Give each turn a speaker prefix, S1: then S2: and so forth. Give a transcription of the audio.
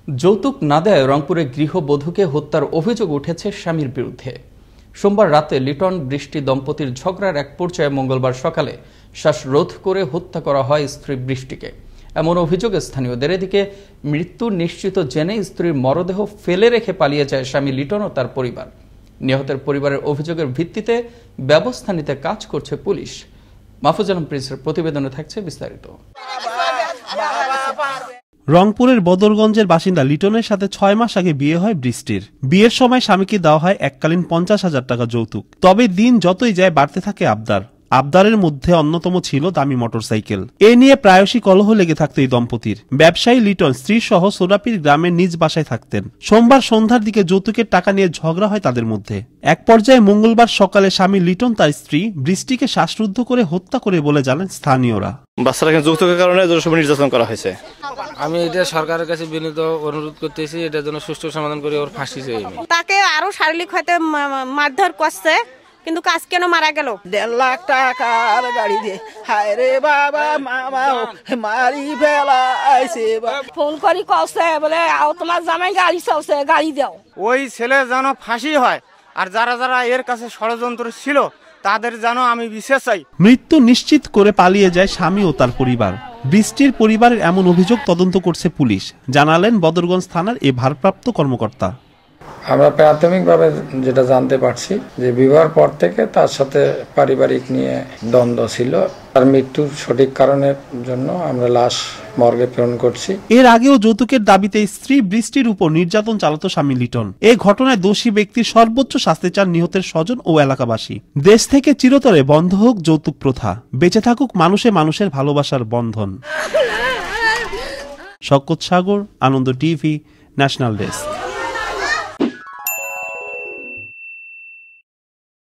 S1: যৌতুক না দেয় রংপুরে গৃহবধূকে হত্যার অভিযোগ উঠেছে স্বামীর বিরুদ্ধে। সোমবার রাতে লিটন বৃষ্টি দম্পতির ঝগড়ার এক পর্যায়ে মঙ্গলবার সকালে শ্বাসরোধ করে হত্যা করা হয় স্ত্রী বৃষ্টিকে। এমন অভিযোগে স্থানীয়দের। এদিকে মৃত্যু নিশ্চিত জেনে স্ত্রীর মরদেহ ফেলে রেখে পালিয়ে যায় স্বামী লিটন ও তার পরিবার। নিহতের পরিবারের অভিযোগের ভিত্তিতে ব্যবস্থা নিতে কাজ করছে পুলিশ। মাহফুজ আলম প্রিন্সের প্রতিবেদনে থাকছে বিস্তারিত।
S2: রংপুরের বদরগঞ্জের বাসিন্দা লিটনের সাথে 6 মাস আগে বিয়ে হয় বৃষ্টির। বিয়ের সময় স্বামীকে দেওয়া হয় এককালীন 50,000 টাকা যৌতুক। তবে দিন যতই যায় বাড়তে থাকে আবদারের মধ্যে অন্যতম ছিল দামি মোটরসাইকেল। এ নিয়ে প্রায়শই কলহ লেগে থাকত এই দম্পতির। ব্যবসায়ী লিটন স্ত্রী সহ সোনাপীর গ্রামের নিজ বাসায় থাকতেন। সোমবার সন্ধ্যার দিকে যৌতুকের টাকা নিয়ে ঝগড়া হয় তাদের মধ্যে। এক পর্যায়ে মঙ্গলবার সকালে স্বামী লিটন তার স্ত্রী বৃষ্টিকে শ্বাসরুদ্ধ করে হত্যা করে বলে জানান স্থানীয়রা।
S3: বাচ্চারা যৌতুকের কারণে নির্যাতন করা হয়েছে।
S4: আমি এটা সরকারের কাছে বিনীত অনুরোধ করতেছি, এটার জন্য সুষ্ঠু সমাধান করে ওর ফাঁসি চাই।
S5: তাকে আরো শারীরিক হয়তো মারধর করছে, কিন্তু কাজ কেন মারা গেল?
S6: 1.5 লাখ টাকার গাড়ি দিয়ে হায় রে বাবা মামা মারি ফেলাইছে।
S5: ফোন করি কইছে বলে তোমার জামাই গাড়ি চাওছে, গাড়ি দাও।
S7: ওই ছেলে যেন ফাঁসি হয়, আর যারা যারা এর কাছে ষড়যন্ত্র ছিল তাদের যেন আমি বিচার চাই।
S2: মৃত্যু নিশ্চিত করে পালিয়ে যায় স্বামী ও তার পরিবার। বৃষ্টির পরিবারের এমন অভিযোগ তদন্ত করছে পুলিশ, জানালেন বদরগঞ্জ থানার এ ভারপ্রাপ্ত কর্মকর্তা।
S8: আমরা প্রাথমিকভাবে যেটা জানতে পারছি যে বিবাহের পর থেকে তার সাথে পারিবারিক নিয়ে দ্বন্দ্ব ছিল। তার মৃত্যুর সঠিক কারণের জন্য আমরা লাশ মর্গে প্রেরণ করছি।
S2: এর আগেও যৌতুকের দাবিতে স্ত্রী বৃষ্টির উপর নির্যাতন চালাতো স্বামী লিটন। এই ঘটনায় দোষী ব্যক্তির সর্বোচ্চ শাস্তি চান নিহতের স্বজন ও এলাকাবাসী। দেশ থেকে চিরতরে বন্ধ হোক যৌতুক প্রথা, বেঁচে থাকুক মানুষের ভালোবাসার বন্ধন। শওকত সাগর, আনন্দ টিভি, ন্যাশনাল ডেস্ক।